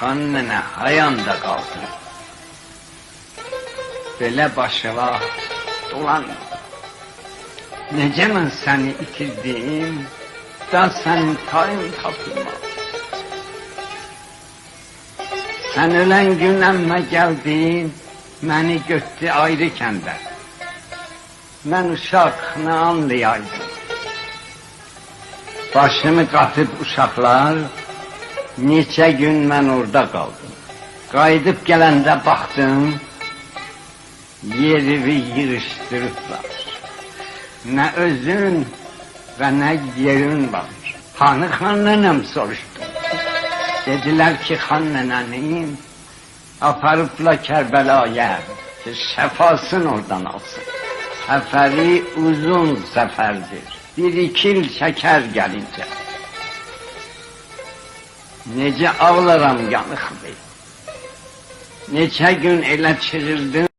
xan nənə hayanda qalsın. Belə başıva dolan. Necə mən səni itirdim, da sənin tayın tapılmaz. Sən ölən gün əmmə gəldin, məni götdü ayrı kəndə. Mən uşaq nə anlayaydım. Başımı qatıb uşaqlar, neçə gün mən orada qaldım. Qayıdıb gələndə baxdım, yerimi yığışdırıblar. Nə özün və nə yerin var. Hanı xan nənəm soruşdum. Dedilər ki, xan nənənin aparıbla Kərbəlaya, ki, şəfasını oradan alsın. Səfəri uzun səfərdir. 1-2 il çəkər gəlincə. Necə ağlaram yanıqlı. Neçə gün elə çığırdım.